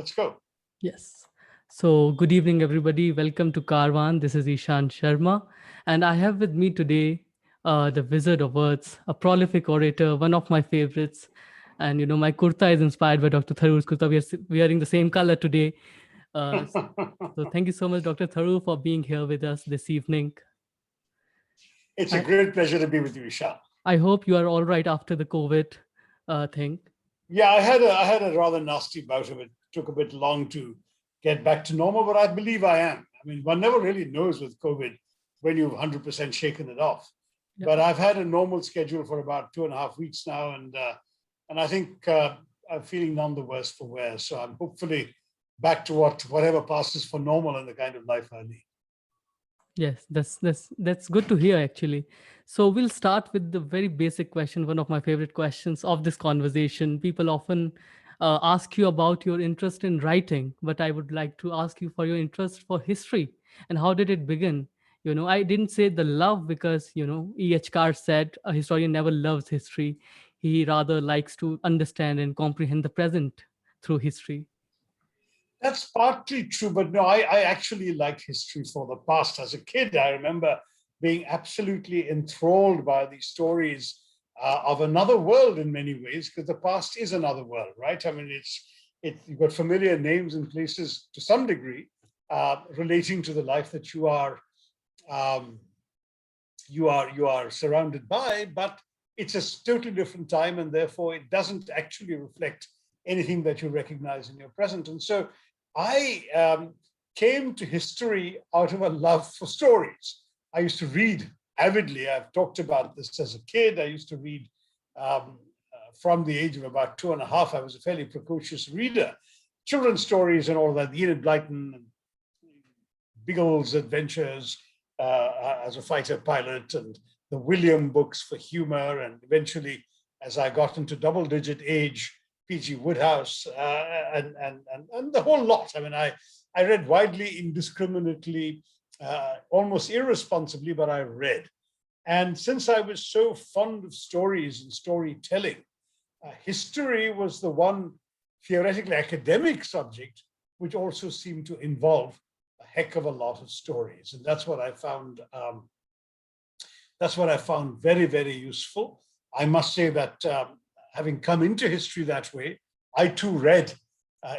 Let's go. Yes. So, good evening, everybody. Welcome to Karwaan. This is Ishan Sharma. And I have with me today the Wizard of Words, a prolific orator, one of my favorites. And, my kurta is inspired by Dr. Tharoor's kurta. We are wearing the same color today. Uh, so, thank you so much, Dr. Tharoor, for being here with us this evening. It's a I, great pleasure to be with you, Ishan. I hope you are all right after the COVID thing. Yeah, I had a rather nasty bout of it. It took a bit long to get back to normal, but I believe I am. I mean, one never really knows with COVID when you've 100% shaken it off. Yeah. But I've had a normal schedule for about 2.5 weeks now, and I think I'm feeling none the worse for wear. So I'm hopefully back to whatever passes for normal and the kind of life I lead. Yes, that's good to hear actually. So we'll start with the very basic question, one of my favorite questions of this conversation. People often ask you about your interest in writing, but I would like to ask you for your interest for history and how did it begin? I didn't say the love because, E.H. Carr said a historian never loves history. He rather likes to understand and comprehend the present through history. That's partly true, but no, I actually like history for the past. As a kid, I remember being absolutely enthralled by these stories of another world in many ways, because the past is another world, right? I mean, you've got familiar names and places to some degree relating to the life that um, you are surrounded by, but it's a totally different time, and therefore it doesn't actually reflect anything that you recognize in your present. And so I came to history out of a love for stories. I used to read avidly. I've talked about this as a kid. I used to read from the age of about 2.5. I was a fairly precocious reader. Children's stories and all that, the Enid Blyton and Biggles' adventures as a fighter pilot, and the William books for humor, and eventually, as I got into double-digit age, P.G. Woodhouse, and the whole lot. I mean, I read widely, indiscriminately, almost irresponsibly, but I read. And since I was so fond of stories and storytelling, history was the one theoretically academic subject which also seemed to involve a heck of a lot of stories. And that's what I found. That's what I found very, very useful. I must say that having come into history that way, I too read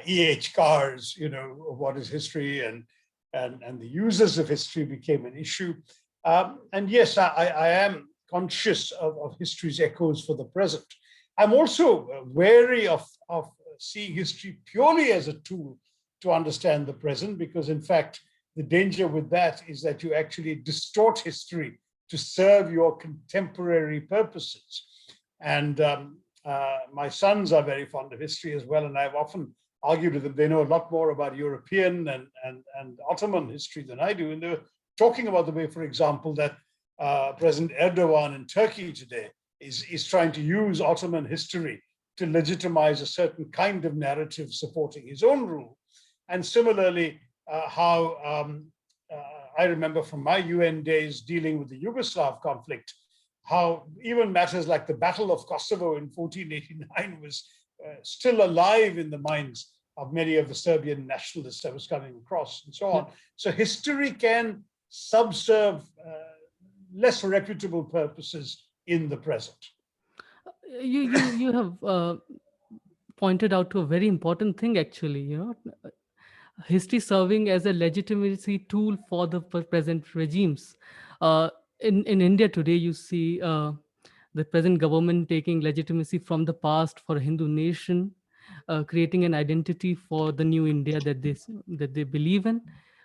E.H. Carr's, What is History, and the uses of history became an issue. And yes, I am conscious of history's echoes for the present. I'm also wary of seeing history purely as a tool to understand the present, because in fact, the danger with that is that you actually distort history to serve your contemporary purposes. And my sons are very fond of history as well, and I've often argued with them. They know a lot more about European and Ottoman history than I do. And they're talking about the way, for example, that President Erdogan in Turkey today is trying to use Ottoman history to legitimize a certain kind of narrative supporting his own rule. And similarly, how I remember from my UN days dealing with the Yugoslav conflict, how even matters like the Battle of Kosovo in 1489 was still alive in the minds of many of the Serbian nationalists I was coming across, and so on. So history can subserve less reputable purposes in the present. You have pointed out to a very important thing actually. History serving as a legitimacy tool for the present regimes. In India today, you see the present government taking legitimacy from the past for a Hindu nation, creating an identity for the new India that they believe in.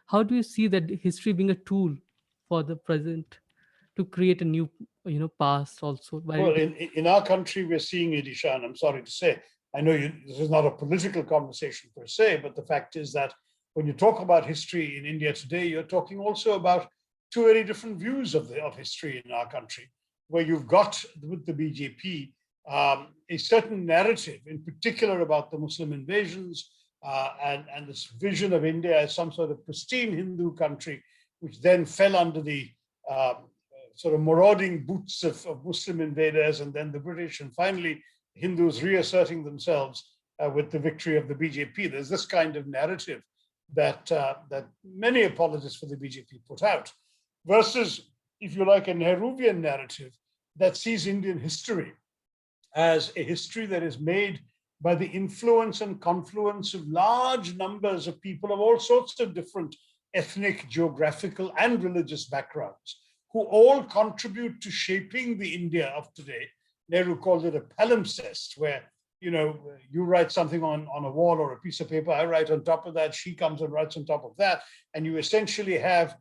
How do you see that history being a tool for the present to create a new past also? Well, in our country, we're seeing it, Ishan. I'm sorry to say. I know this is not a political conversation per se, but the fact is that when you talk about history in India today, you're talking also about two very different views of history in our country, where you've got with the BJP a certain narrative, in particular about the Muslim invasions and this vision of India as some sort of pristine Hindu country, which then fell under the sort of marauding boots of Muslim invaders, and then the British, and finally Hindus reasserting themselves with the victory of the BJP. There's this kind of narrative that many apologists for the BJP put out, versus, if you like, a Nehruvian narrative that sees Indian history as a history that is made by the influence and confluence of large numbers of people of all sorts of different ethnic, geographical, and religious backgrounds, who all contribute to shaping the India of today. Nehru called it a palimpsest, where you write something on a wall or a piece of paper, I write on top of that, she comes and writes on top of that, and you essentially have,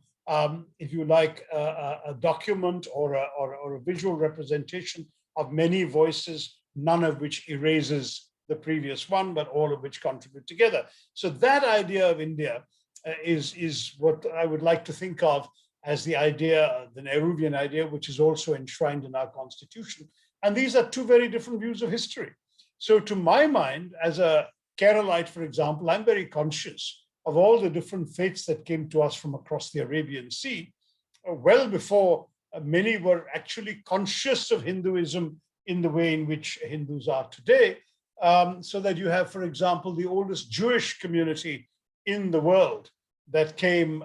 if you like, a document or a visual representation of many voices, none of which erases the previous one, but all of which contribute together. So that idea of India is what I would like to think of as the idea, the Nehruvian idea, which is also enshrined in our constitution. And these are two very different views of history. So to my mind, as a Keralite, for example, I'm very conscious of all the different faiths that came to us from across the Arabian Sea, well before many were actually conscious of Hinduism in the way in which Hindus are today. So that you have, for example, the oldest Jewish community in the world that came,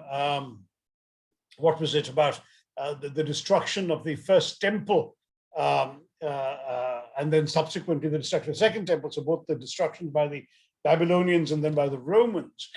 what was it, about the destruction of the first temple, and then subsequently the destruction of the second temple. So both the destruction by the Babylonians and then by the Romans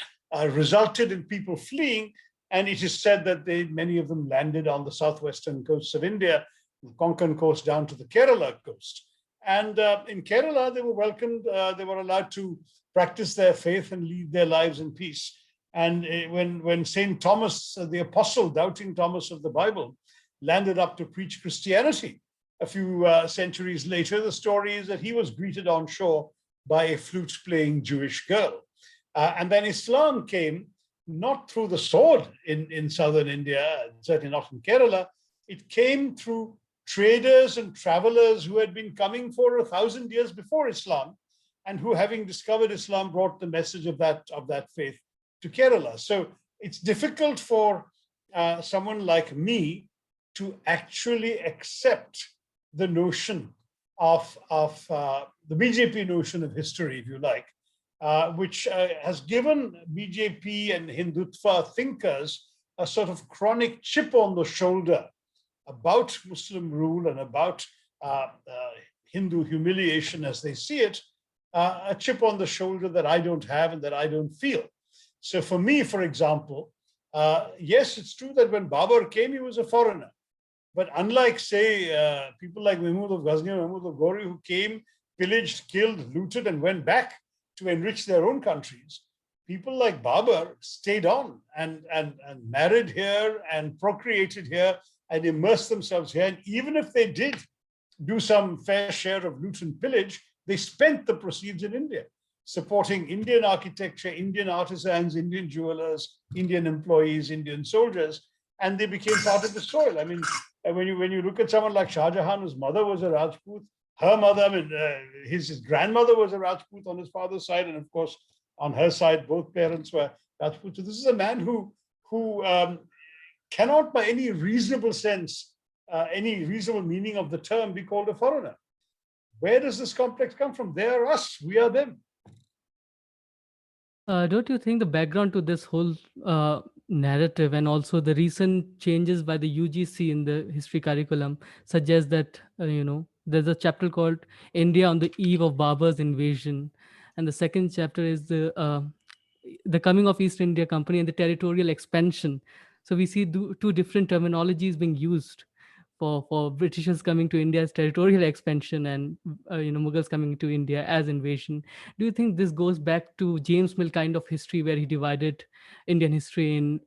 resulted in people fleeing. And it is said that many of them landed on the southwestern coasts of India, the Konkan coast down to the Kerala coast. And in Kerala, they were welcomed, they were allowed to practice their faith and lead their lives in peace. And when St. Thomas, the apostle, doubting Thomas of the Bible, landed up to preach Christianity a few centuries later, the story is that he was greeted on shore by a flute-playing Jewish girl. And then Islam came, not through the sword in southern India, certainly not in Kerala. It came through traders and travelers who had been coming for 1,000 years before Islam, and who, having discovered Islam, brought the message of that faith to Kerala. So it's difficult for someone like me to actually accept the notion of the BJP notion of history, if you like, which has given BJP and Hindutva thinkers a sort of chronic chip on the shoulder about Muslim rule and about Hindu humiliation as they see it, a chip on the shoulder that I don't have and that I don't feel. So for me, for example, yes, it's true that when Babur came, he was a foreigner. But unlike, say, people like Mahmud of Ghazni or Mahmud of Ghori, who came, pillaged, killed, looted, and went back to enrich their own countries, people like Babur stayed on and married here and procreated here and immersed themselves here. And even if they did do some fair share of loot and pillage, they spent the proceeds in India, supporting Indian architecture, Indian artisans, Indian jewelers, Indian employees, Indian soldiers, and they became part of the soil. I mean, when you look at someone like Shah Jahan, whose mother was a Rajput, her mother, I mean, his grandmother was a Rajput on his father's side, and of course, on her side, both parents were Rajput. So this is a man who cannot, by any reasonable sense, any reasonable meaning of the term, be called a foreigner. Where does this complex come from? They are us, we are them. Don't you think the background to this whole narrative and also the recent changes by the UGC in the history curriculum suggest that, there's a chapter called India on the Eve of Babur's Invasion. And the second chapter is the coming of East India Company and the territorial expansion. So we see two different terminologies being used for Britishers coming to India as territorial expansion and Mughals coming to India as invasion. Do you think this goes back to James Mill kind of history, where he divided Indian history in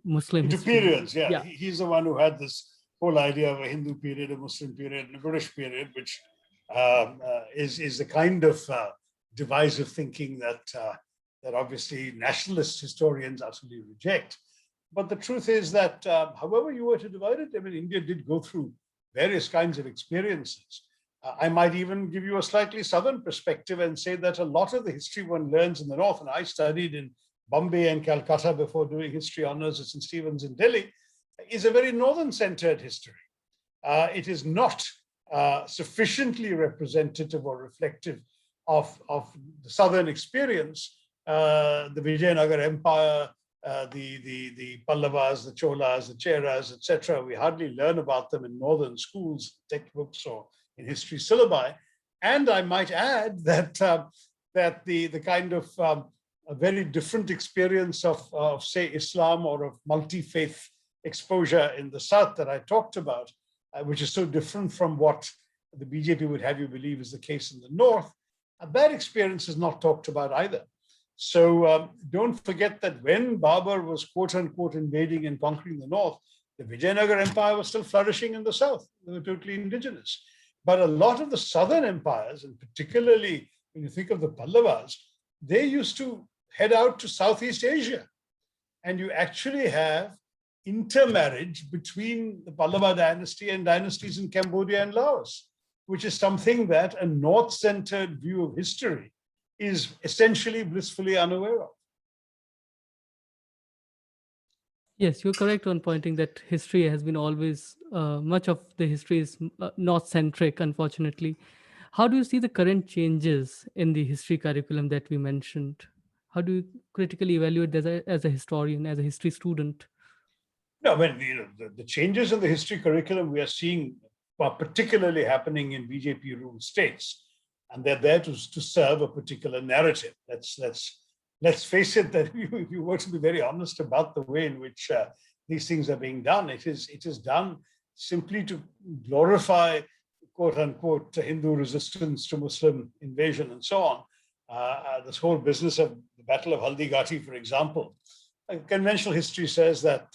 Muslim into history? periods? Yeah. He's the one who had this whole idea of a Hindu period, a Muslim period, and a British period, which is the kind of divisive thinking that obviously nationalist historians utterly reject. But the truth is that however you were to divide it, I mean, India did go through various kinds of experiences. I might even give you a slightly southern perspective and say that a lot of the history one learns in the north, and I studied in Bombay and Calcutta before doing history honors at St. Stephen's in Delhi, is a very northern-centered history. It is not sufficiently representative or reflective of the southern experience, the Vijayanagar Empire, the Pallavas, the Cholas, the Cheras, etc. We hardly learn about them in northern schools, textbooks, or in history syllabi. And I might add that that the kind of a very different experience of say Islam or of multi-faith exposure in the South that I talked about, which is so different from what the BJP would have you believe is the case in the North, that experience is not talked about either. So don't forget that when Babur was quote unquote invading and conquering the North, the Vijayanagar Empire was still flourishing in the South. They were totally indigenous. But a lot of the Southern empires, and particularly when you think of the Pallavas, they used to head out to Southeast Asia. And you actually have intermarriage between the Pallava dynasty and dynasties in Cambodia and Laos, which is something that a North-centered view of history is essentially blissfully unaware of. Yes, you're correct on pointing that history has been always, much of the history is North-centric, unfortunately. How do you see the current changes in the history curriculum that we mentioned? How do you critically evaluate as a historian, as a history student? No, I mean, the changes in the history curriculum we are seeing are particularly happening in BJP-ruled states, and they're there to serve a particular narrative. Let's face it, that if you were to be very honest about the way in which these things are being done, it is done simply to glorify, quote unquote, Hindu resistance to Muslim invasion and so on. This whole business of the Battle of Haldigati, for example, conventional history says that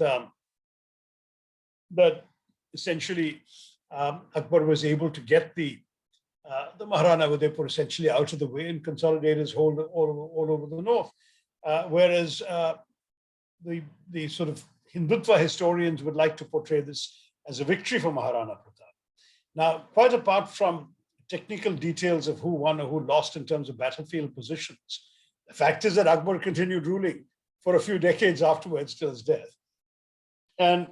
that essentially Akbar was able to get the Maharana Udaipur essentially out of the way and consolidate his hold all over the north. Whereas the sort of Hindutva historians would like to portray this as a victory for Maharana Pratap. Now, quite apart from technical details of who won or who lost in terms of battlefield positions, the fact is that Akbar continued ruling for a few decades afterwards till his death. And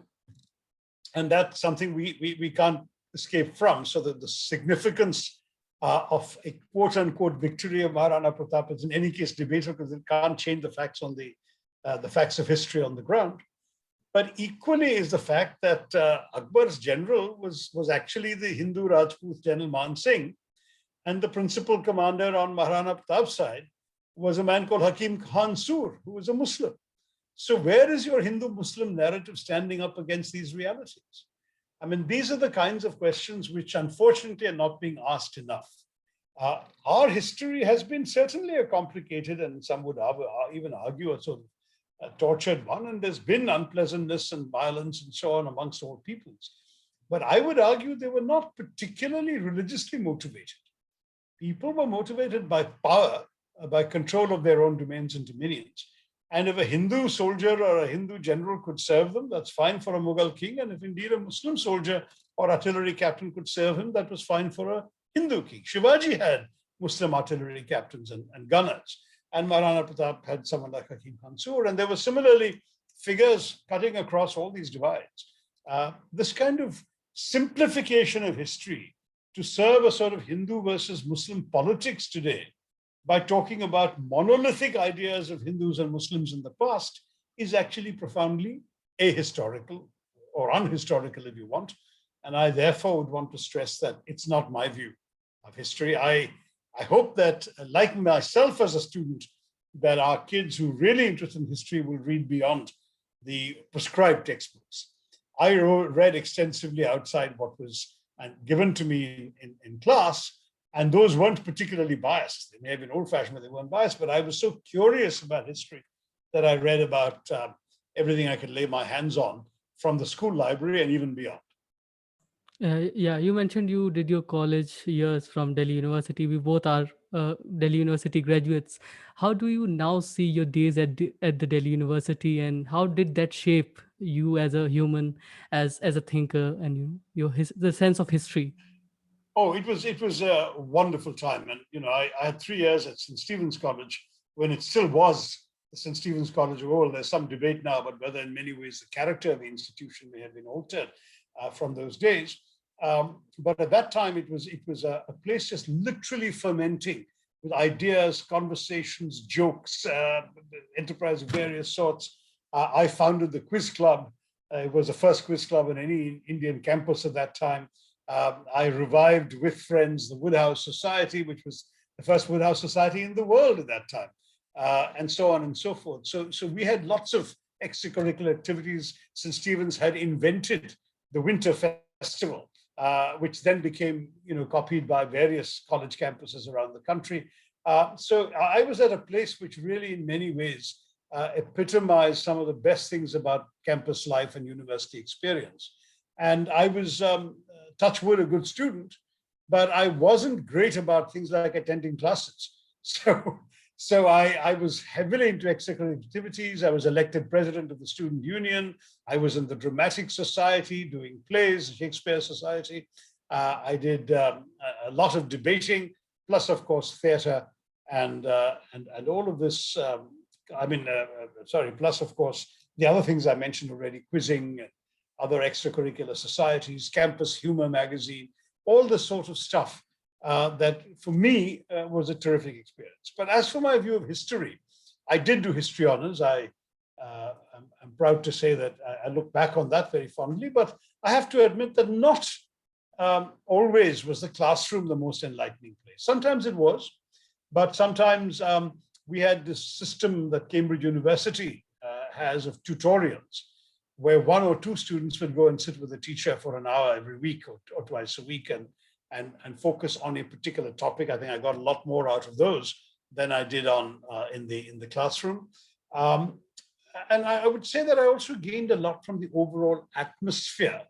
that's something we can't escape from. So that the significance of a quote unquote victory of Maharana Pratap is in any case debatable because it can't change the facts on the facts of history on the ground. But equally is the fact that Akbar's general was actually the Hindu Rajput General Man Singh, and the principal commander on Maharana Pratap's side was a man called Hakim Khan Sur, who was a Muslim. So where is your Hindu-Muslim narrative standing up against these realities? I mean, these are the kinds of questions which unfortunately are not being asked enough. Our history has been certainly a complicated, and some would even argue a sort of tortured one, and there's been unpleasantness and violence and so on amongst all peoples. But I would argue they were not particularly religiously motivated. People were motivated by power, by control of their own domains and dominions. And if a Hindu soldier or a Hindu general could serve them, that's fine for a Mughal king. And if indeed a Muslim soldier or artillery captain could serve him, that was fine for a Hindu king. Shivaji had Muslim artillery captains and gunners. And Maharana Pratap had someone like Hakim Khan Sur. And there were similarly figures cutting across all these divides. This kind of simplification of history to serve a sort of Hindu versus Muslim politics today by talking about monolithic ideas of Hindus and Muslims in the past is actually profoundly ahistorical or unhistorical, if you want. And I therefore would want to stress that it's not my view of history. I hope that, like myself as a student, that our kids who are really interested in history will read beyond the prescribed textbooks. I read extensively outside what was given to me in class, and those weren't particularly biased. They may have been old-fashioned, but they weren't biased. But I was so curious about history that I read about everything I could lay my hands on from the school library and even beyond. Yeah, you mentioned you did your college years from Delhi University. We both are Delhi University graduates. How do you now see your days at the Delhi University, and how did that shape you as a human, as a thinker, and the sense of history? Oh, it was a wonderful time. And, I had 3 years at St. Stephen's College when it still was the St. Stephen's College of old. There's some debate now about whether in many ways the character of the institution may have been altered from those days. But at that time, it was a place just literally fermenting with ideas, conversations, jokes, enterprise of various sorts. I founded the quiz club. It was the first quiz club on any Indian campus at that time. I revived with friends the Woodhouse Society, which was the first Woodhouse Society in the world at that time, and so on and so forth. So we had lots of extracurricular activities. St. Stephen's had invented the Winter Festival, which then became, copied by various college campuses around the country. So I was at a place which really, in many ways, epitomized some of the best things about campus life and university experience. And I was, touch wood, a good student, but I wasn't great about things like attending classes. So I was heavily into extracurricular activities. I was elected president of the Student Union. I was in the Dramatic Society doing plays, Shakespeare Society. I did a lot of debating, plus, of course, theatre and all of this. Plus, of course, the other things I mentioned already, quizzing, other extracurricular societies, Campus Humor magazine, all this sort of stuff. That for me was a terrific experience. But as for my view of history, I did do history honors. I'm proud to say that I look back on that very fondly, but I have to admit that not always was the classroom the most enlightening place. Sometimes it was, but sometimes we had this system that Cambridge University has of tutorials, where one or two students would go and sit with a teacher for an hour every week or twice a week and focus on a particular topic. I think I got a lot more out of those than I did in the classroom. And I would say that I also gained a lot from the overall atmosphere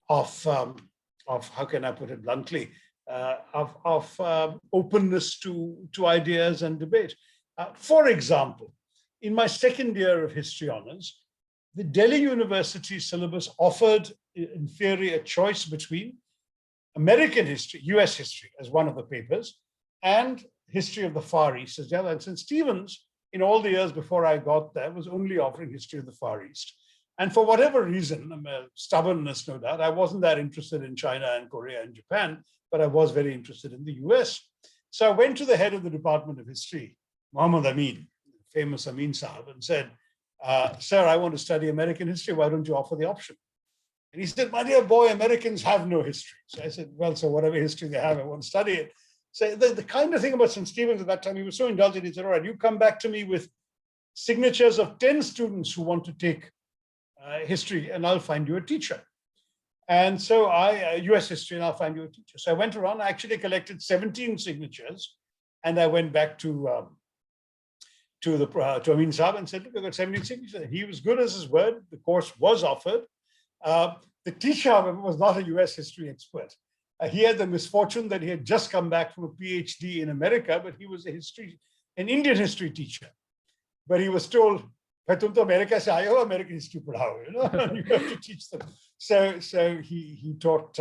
of how can I put it bluntly, of openness to ideas and debate. For example, in my second year of history honors, the Delhi University syllabus offered, in theory, a choice between American history, US history as one of the papers, and history of the Far East as the other. And St. Stephen's, in all the years before I got there, was only offering history of the Far East. And for whatever reason, stubbornness, no doubt, I wasn't that interested in China and Korea and Japan, but I was very interested in the US. So I went to the head of the Department of History, Muhammad Amin, famous Amin Sahab, and said, sir, I want to study American history. Why don't you offer the option? And he said, my dear boy, Americans have no history. So I said, well, so whatever history they have, I want to study it. So the kind of thing about St. Stephen's at that time, he was so indulgent, he said, all right, you come back to me with signatures of 10 students who want to take history, and I'll find you a teacher. And so US history, and I'll find you a teacher. So I went around, I actually collected 17 signatures, and I went back to Amin Saab and said, look, I got 17 signatures. He was good as his word. The course was offered. The teacher, however, was not a US history expert. He had the misfortune that he had just come back from a PhD in America, but he was an Indian history teacher. But he was told, "Tum to America se aaye ho, American history padhao," you have to teach them. So he taught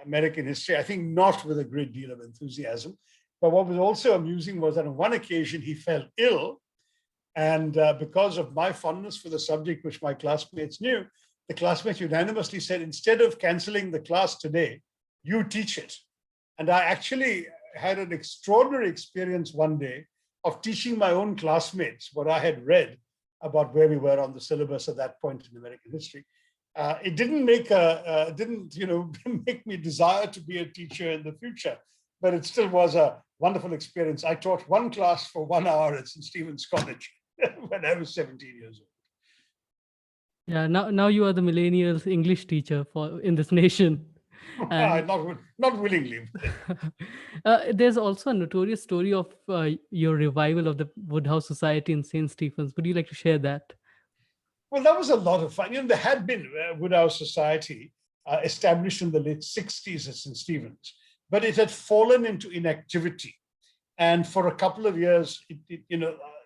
American history, I think not with a great deal of enthusiasm. But what was also amusing was that on one occasion he fell ill. And because of my fondness for the subject, which my classmates knew, the classmates unanimously said, instead of canceling the class today, you teach it. And I actually had an extraordinary experience one day of teaching my own classmates what I had read about where we were on the syllabus at that point in American history. It didn't make make me desire to be a teacher in the future, but it still was a wonderful experience. I taught one class for 1 hour at St. Stephen's College when I was 17 years old. Yeah, now you are the millennials English teacher in this nation. And not willingly. There's also a notorious story of your revival of the Woodhouse Society in St. Stephen's. Would you like to share that? Well, that was a lot of fun. There had been Woodhouse Society established in the late 60s at St. Stephen's, but it had fallen into inactivity. And for a couple of years,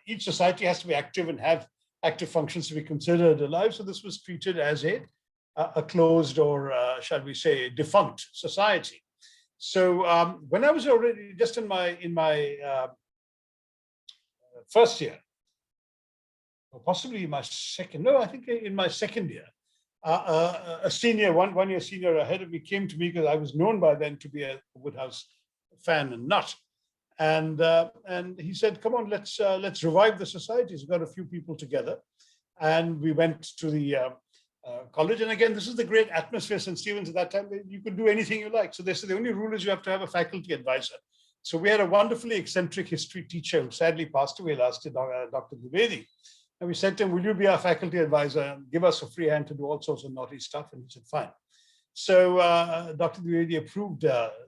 each society has to be active and have active functions to be considered alive. So this was treated as a closed or, shall we say, defunct society. So when I was already just in my first year, or possibly my second, no, I think in my second year, a senior, one year senior ahead of me came to me because I was known by then to be a Woodhouse fan and nut. And he said, come on, let's revive the societies. We got a few people together, and we went to the college. And again, this is the great atmosphere St. Stephen's at that time. You could do anything you like. So they said the only rule is you have to have a faculty advisor. So we had a wonderfully eccentric history teacher who sadly passed away last year, Dr. Dwivedi. And we said to him, will you be our faculty advisor and give us a free hand to do all sorts of naughty stuff? And he said, fine. So Dr. Dwivedi approved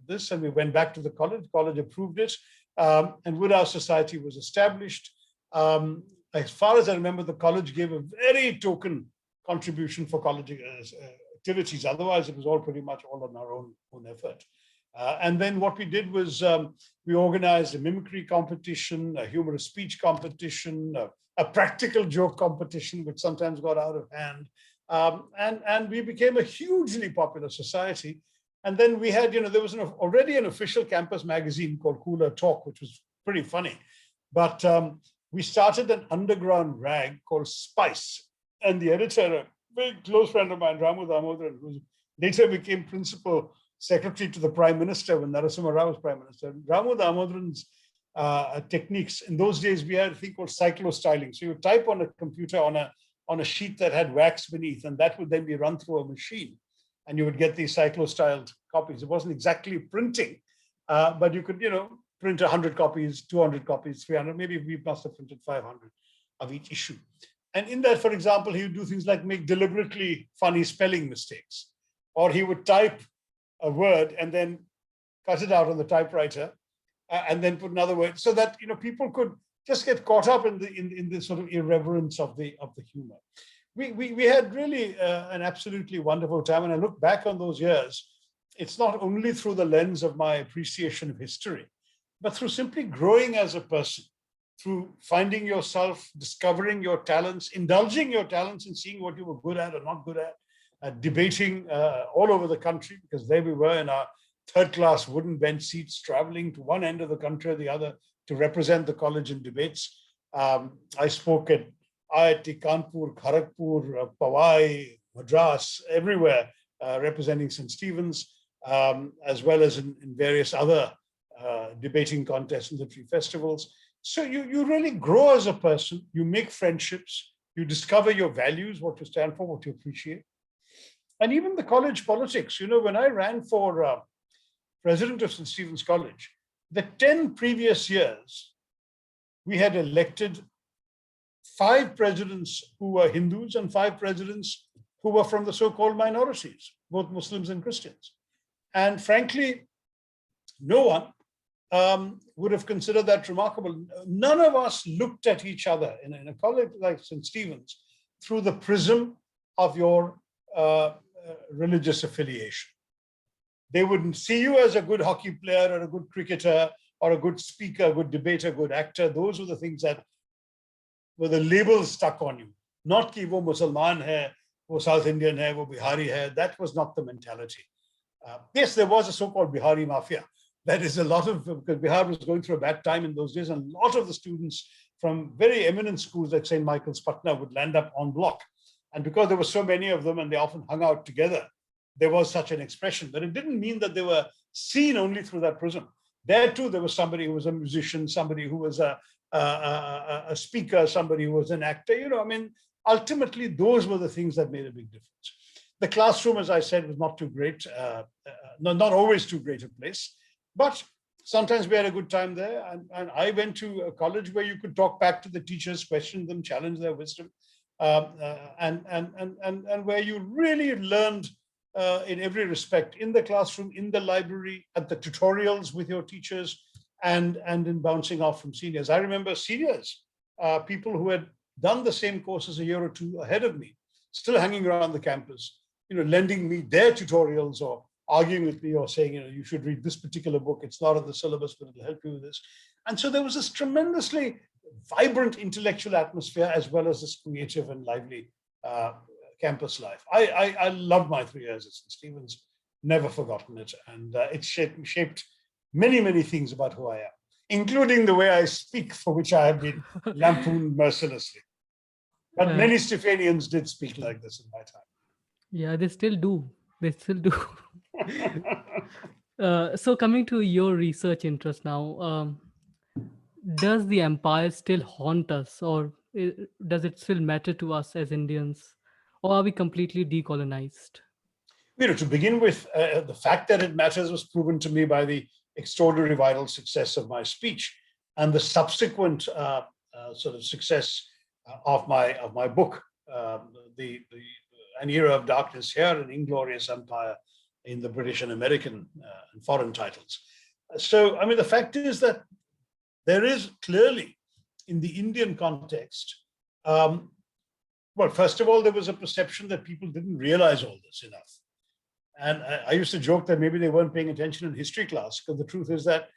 this, and we went back to the college. College approved it, and Wood Society was established. As far as I remember, the college gave a very token contribution for college activities. Otherwise, it was all pretty much all on our own effort. And then what we did was we organized a mimicry competition, a humorous speech competition, a practical joke competition, which sometimes got out of hand. And we became a hugely popular society. And then we had, there was already an official campus magazine called Cooler Talk, which was pretty funny. But we started an underground rag called Spice. And the editor, a very close friend of mine, Ramu Damodharan, who later became principal secretary to the Prime Minister when Narasimha Rao was Prime Minister. Ramu Damodharan's techniques, in those days, we had a thing called cyclostyling. So you would type on a computer on a sheet that had wax beneath, and that would then be run through a machine. And you would get these cyclo-styled copies. It wasn't exactly printing, but you could, print 100 copies, 200 copies, 300, maybe we must have printed 500 of each issue. And in that, for example, he would do things like make deliberately funny spelling mistakes, or he would type a word and then cut it out on the typewriter and then put another word, so that people could just get caught up in the sort of irreverence of the humor. We had really an absolutely wonderful time. And I look back on those years, it's not only through the lens of my appreciation of history, but through simply growing as a person, through finding yourself, discovering your talents, indulging your talents and seeing what you were good at or not good at, debating all over the country, because there we were in our third-class wooden bench seats, traveling to one end of the country or the other to represent the college in debates. I spoke at IIT Kanpur, Kharagpur, Powai, Madras, everywhere, representing St. Stephen's, as well as in various other debating contests and literary festivals. So you really grow as a person, you make friendships, you discover your values, what you stand for, what you appreciate. And even the college politics, when I ran for president of St. Stephen's College, the 10 previous years, we had elected 5 presidents who were Hindus and 5 presidents who were from the so-called minorities, both Muslims and Christians. And frankly, no one would have considered that remarkable. None of us looked at each other in a college like St. Stephen's through the prism of your religious affiliation. They wouldn't see you as a good hockey player or a good cricketer or a good speaker, a good debater, good actor. Those were the things that were the labels stuck on you. Not ki wo Musalman hai, wo South Indian hai, wo Bihari hai. That was not the mentality. Yes, there was a so-called Bihari mafia. That is a lot of, because Bihar was going through a bad time in those days, and a lot of the students from very eminent schools like St. Michael's, Patna would land up en bloc. And because there were so many of them and they often hung out together, there was such an expression. But it didn't mean that they were seen only through that prism. There too, there was somebody who was a musician, somebody who was a speaker, somebody who was an actor. Ultimately, those were the things that made a big difference. The classroom, as I said, was not too great, not always too great a place. But sometimes we had a good time there. And I went to a college where you could talk back to the teachers, question them, challenge their wisdom, and where you really learned in every respect, in the classroom, in the library, at the tutorials with your teachers, and in bouncing off from seniors. I remember seniors, people who had done the same courses a year or two ahead of me, still hanging around the campus, lending me their tutorials or arguing with me or saying, you should read this particular book. It's not on the syllabus, but it'll help you with this. And so there was this tremendously vibrant intellectual atmosphere, as well as this creative and lively campus life. I loved my 3 years at St. Stephen's, never forgotten it. And it shaped many, many things about who I am, including the way I speak, for which I have been lampooned mercilessly. But many Stephanians did speak like this in my time. Yeah, they still do. So coming to your research interest now, does the empire still haunt us, or does it still matter to us as Indians, or are we completely decolonized? To begin with, the fact that it matters was proven to me by the extraordinary viral success of my speech and the subsequent sort of success of my book, the An Era of Darkness Here, an Inglorious Empire in the British and American and foreign titles. So, I mean, the fact is that there is clearly, in the Indian context, well, first of all, there was a perception that people didn't realize all this enough. And I used to joke that maybe they weren't paying attention in history class, because the truth is that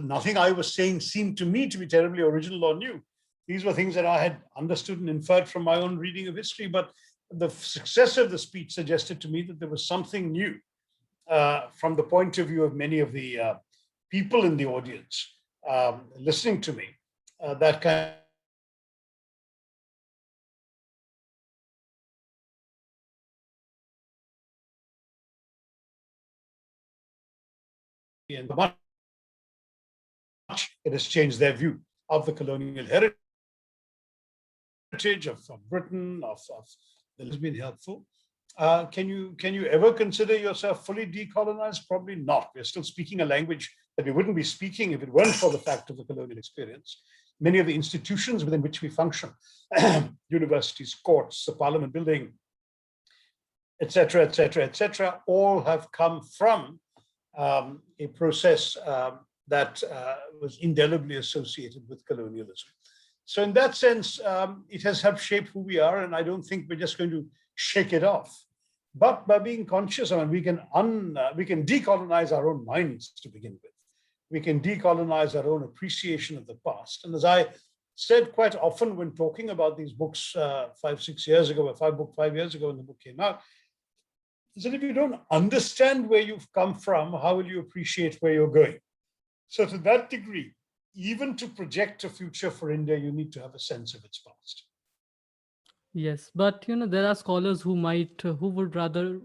nothing I was saying seemed to me to be terribly original or new. These were things that I had understood and inferred from my own reading of history. But the success of the speech suggested to me that there was something new from the point of view of many of the people in the audience listening to me. That kind and much it has changed their view of the colonial heritage of Britain, of that has been helpful. Can you ever consider yourself fully decolonized? Probably not. We're still speaking a language that we wouldn't be speaking if it weren't for the fact of the colonial experience. Many of the institutions within which we function, universities, courts, the parliament building, etc., etc., etc., all have come from a process that was indelibly associated with colonialism. So in that sense, it has helped shape who we are, and I don't think we're just going to shake it off. But by being conscious, I mean, we can decolonize our own minds to begin with. We can decolonize our own appreciation of the past. And as I said quite often when talking about these books 5 years ago when the book came out, is that if you don't understand where you've come from, how will you appreciate where you're going? So to that degree, even to project a future for India, you need to have a sense of its past. Yes, but there are scholars who would rather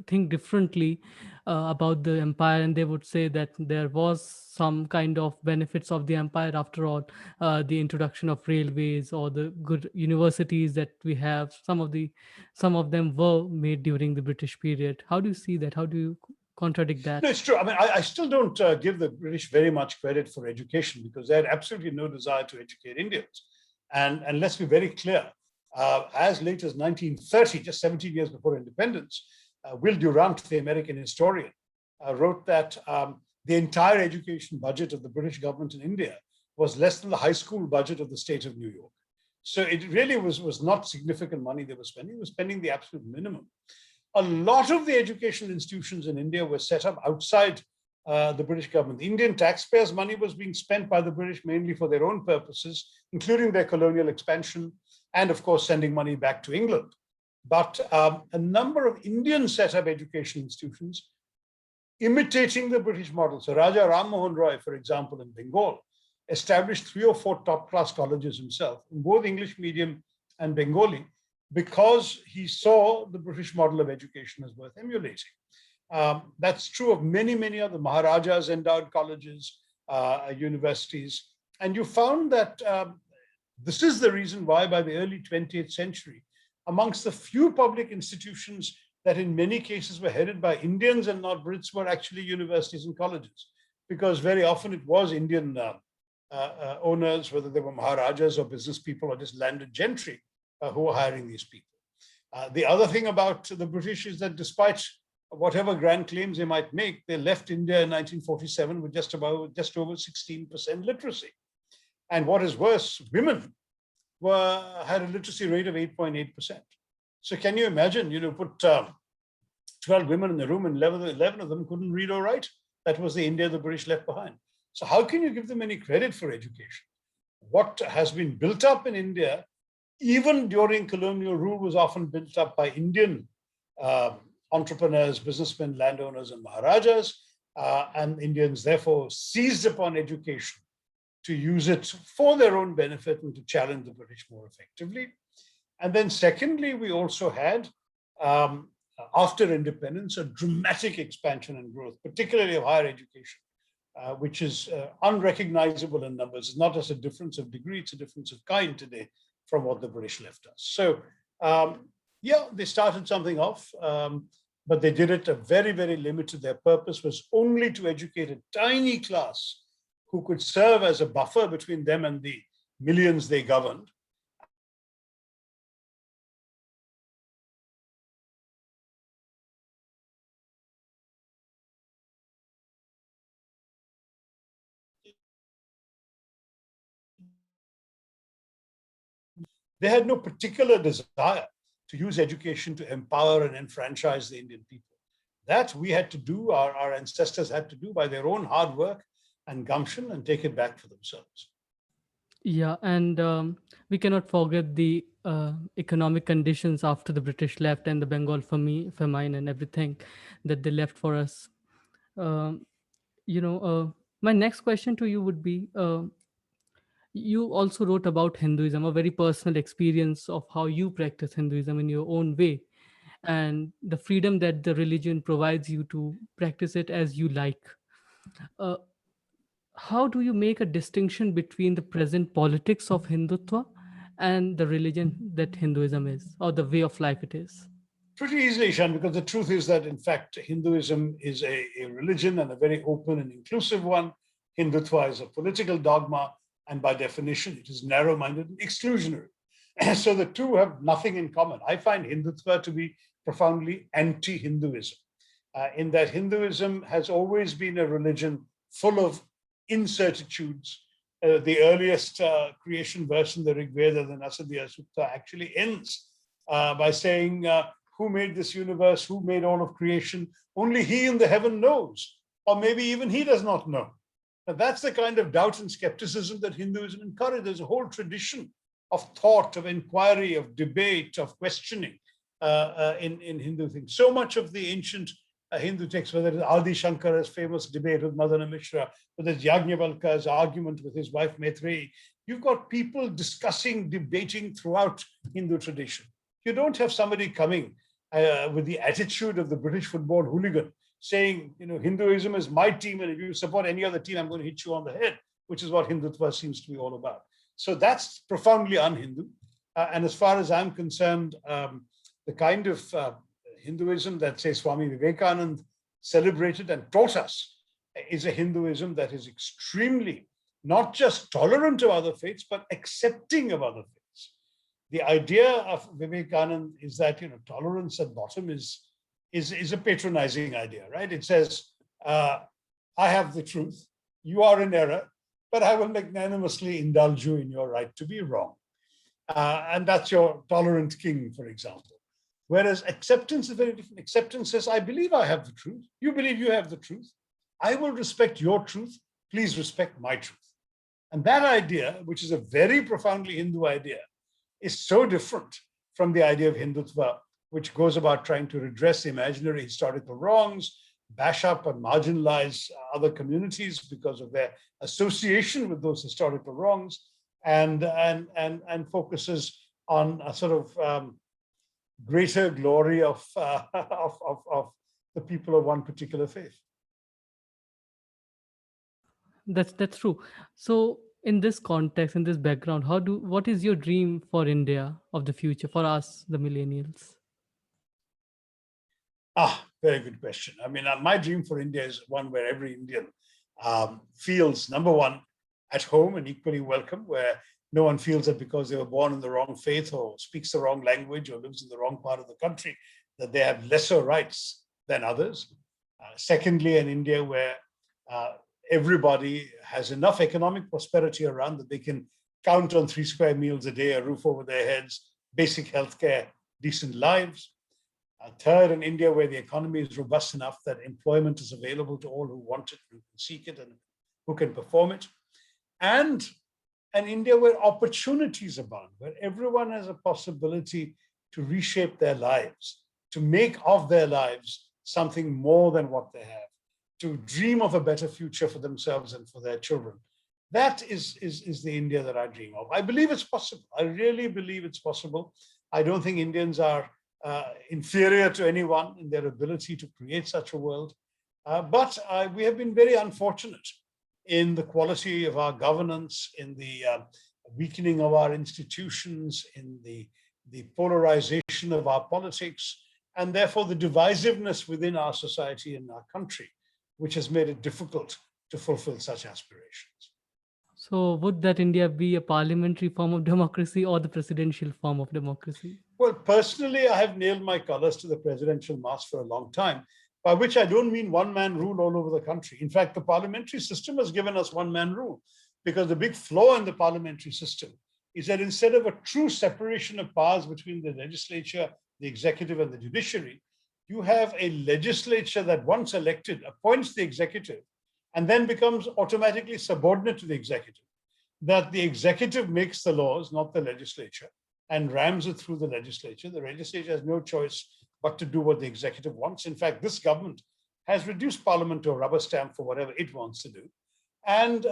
think differently about the empire, and they would say that there was some kind of benefits of the empire after all, the introduction of railways or the good universities that we have. Some of them were made during the British period. How do you see that? How do you contradict that? No, it's true. I mean, I still don't give the British very much credit for education, because they had absolutely no desire to educate Indians. And let's be very clear, as late as 1930, just 17 years before independence, Will Durant, the American historian, wrote that the entire education budget of the British government in India was less than the high school budget of the state of New York. So it really was not significant money they were spending. They were spending the absolute minimum. A lot of the educational institutions in India were set up outside the British government. The Indian taxpayers' money was being spent by the British mainly for their own purposes, including their colonial expansion, and of course, sending money back to England. But a number of Indians set up education institutions imitating the British model. So Raja Ram Mohan Roy, for example, in Bengal, established 3 or 4 top-class colleges himself, in both English medium and Bengali, because he saw the British model of education as worth emulating. That's true of many, many other Maharajas endowed colleges, universities. And you found that this is the reason why by the early 20th century, amongst the few public institutions that in many cases were headed by Indians and not Brits were actually universities and colleges, because very often it was Indian owners, whether they were Maharajas or business people or just landed gentry, who were hiring these people. The other thing about the British is that despite whatever grand claims they might make, they left India in 1947 with just over 16% literacy. And what is worse, women had a literacy rate of 8.8%. So can you imagine, put 12 women in the room and 11 of them couldn't read or write? That was the India the British left behind. So how can you give them any credit for education? What has been built up in India, even during colonial rule, was often built up by Indian entrepreneurs, businessmen, landowners, and Maharajas. And Indians therefore seized upon education to use it for their own benefit and to challenge the British more effectively. And then secondly, we also had, after independence, a dramatic expansion and growth, particularly of higher education, which is unrecognizable in numbers. It's not just a difference of degree, it's a difference of kind today from what the British left us. So yeah, they started something off, but they did it very, very limited. Their purpose was only to educate a tiny class who could serve as a buffer between them and the millions they governed. They had no particular desire to use education to empower and enfranchise the Indian people. That we had to do, our ancestors had to do by their own hard work and gumption and take it back for themselves. Yeah, and we cannot forget the economic conditions after the British left and the Bengal famine and everything that they left for us. Um, my next question to you would be, you also wrote about Hinduism, a very personal experience of how you practice Hinduism in your own way, and the freedom that the religion provides you to practice it as you like. Uh, how do you make a distinction between the present politics of Hindutva and the religion that Hinduism is, or the way of life it is? Pretty easily, Shan, because the truth is that, in fact, Hinduism is a religion and a very open and inclusive one. Hindutva is a political dogma, and by definition, it is narrow-minded and exclusionary. So the two have nothing in common. I find Hindutva to be profoundly anti-Hinduism, in that Hinduism has always been a religion full of incertitudes. The earliest creation verse in the Rig Veda, the Nasadya Sutta, actually ends by saying, who made this universe? Who made all of creation? Only he in the heaven knows, or maybe even he does not know. But that's the kind of doubt and skepticism that Hinduism encourages. There's a whole tradition of thought, of inquiry, of debate, of questioning in Hindu things. So much of the ancient Hindu texts, whether it's Adi Shankara's famous debate with Madana Mishra, whether it's Yajnavalkya's argument with his wife Maitreyi, you've got people discussing, debating throughout Hindu tradition. You don't have somebody coming with the attitude of the British football hooligan saying, Hinduism is my team, and if you support any other team, I'm going to hit you on the head, which is what Hindutva seems to be all about. So that's profoundly un-Hindu. And as far as I'm concerned, the kind of Hinduism that, say, Swami Vivekananda celebrated and taught us is a Hinduism that is extremely not just tolerant of other faiths, but accepting of other faiths. The idea of Vivekananda is that tolerance at bottom is a patronizing idea, right? It says, I have the truth, you are in error, but I will magnanimously indulge you in your right to be wrong. And that's your tolerant king, for example. Whereas acceptance is very different. Acceptance says, I believe I have the truth. You believe you have the truth. I will respect your truth. Please respect my truth. And that idea, which is a very profoundly Hindu idea, is so different from the idea of Hindutva, which goes about trying to redress imaginary historical wrongs, bash up and marginalize other communities because of their association with those historical wrongs, and focuses on a sort of greater glory of the people of one particular faith. That's true. So in this context, in this background, what is your dream for India of the future, for us, the millennials? Very good question. I mean, my dream for India is one where every Indian feels, number one, at home and equally welcome, where no one feels that because they were born in the wrong faith or speaks the wrong language or lives in the wrong part of the country, that they have lesser rights than others. Secondly, an India where everybody has enough economic prosperity around that they can count on 3 square meals a day, a roof over their heads, basic healthcare, decent lives. Third, an India where the economy is robust enough that employment is available to all who want it, who can seek it, and who can perform it. And an India where opportunities abound, where everyone has a possibility to reshape their lives, to make of their lives something more than what they have, to dream of a better future for themselves and for their children. That is the India that I dream of. I believe it's possible. I really believe it's possible. I don't think Indians are inferior to anyone in their ability to create such a world. But we have been very unfortunate in the quality of our governance, in the weakening of our institutions, in the polarization of our politics, and therefore the divisiveness within our society and our country, which has made it difficult to fulfill such aspirations. So would that India be a parliamentary form of democracy or the presidential form of democracy? Well, personally, I have nailed my colors to the presidential mast for a long time, by which I don't mean one man rule all over the country. In fact, the parliamentary system has given us one man rule, because the big flaw in the parliamentary system is that instead of a true separation of powers between the legislature, the executive, and the judiciary, you have a legislature that, once elected, appoints the executive and then becomes automatically subordinate to the executive. That the executive makes the laws, not the legislature, and rams it through the legislature. The legislature has no choice but to do what the executive wants. In fact, this government has reduced parliament to a rubber stamp for whatever it wants to do. And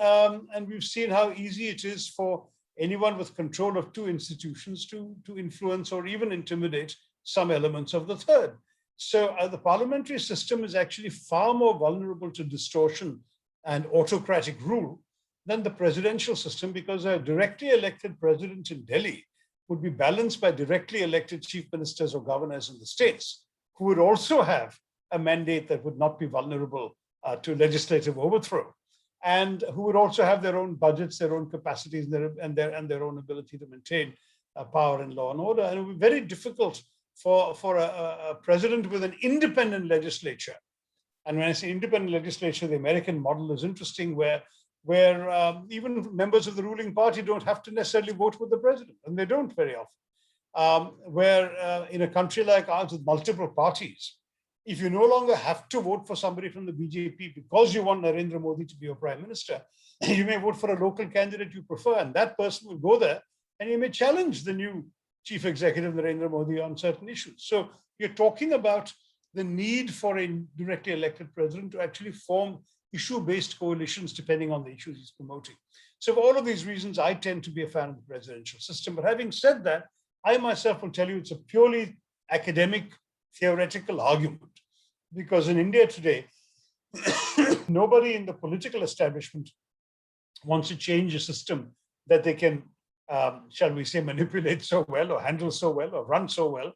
we've seen how easy it is for anyone with control of two institutions to influence or even intimidate some elements of the third. So the parliamentary system is actually far more vulnerable to distortion and autocratic rule than the presidential system, because a directly elected president in Delhi would be balanced by directly elected chief ministers or governors in the states, who would also have a mandate that would not be vulnerable to legislative overthrow, and who would also have their own budgets, their own capacities, and their own ability to maintain power and law and order. And it would be very difficult for a president with an independent legislature. And when I say independent legislature, the American model is interesting, where even members of the ruling party don't have to necessarily vote with the president, and they don't very often. Where in a country like ours with multiple parties, if you no longer have to vote for somebody from the BJP because you want Narendra Modi to be your prime minister, you may vote for a local candidate you prefer, and that person will go there and he may challenge the new chief executive, Narendra Modi, on certain issues. So you're talking about the need for a directly elected president to actually form issue-based coalitions depending on the issues he's promoting. So for all of these reasons, I tend to be a fan of the presidential system. But having said that, I myself will tell you it's a purely academic, theoretical argument. Because in India today, nobody in the political establishment wants to change a system that they can, shall we say, manipulate so well or handle so well or run so well.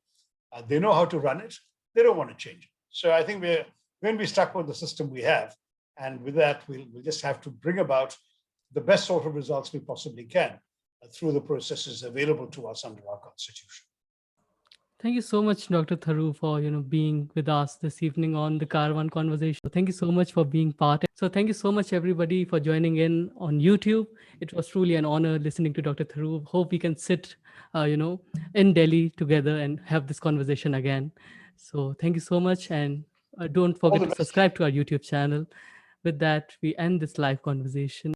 They know how to run it. They don't want to change it. So I think we're going to be stuck with the system we have. And with that, we'll just have to bring about the best sort of results we possibly can through the processes available to us under our Constitution. Thank you so much, Dr. Tharoor, for being with us this evening on the Karwaan Conversation. Thank you so much for being part. So thank you so much, everybody, for joining in on YouTube. It was truly an honor listening to Dr. Tharoor. Hope we can sit, in Delhi together and have this conversation again. So thank you so much, and don't forget to subscribe to our YouTube channel. With that, we end this live conversation.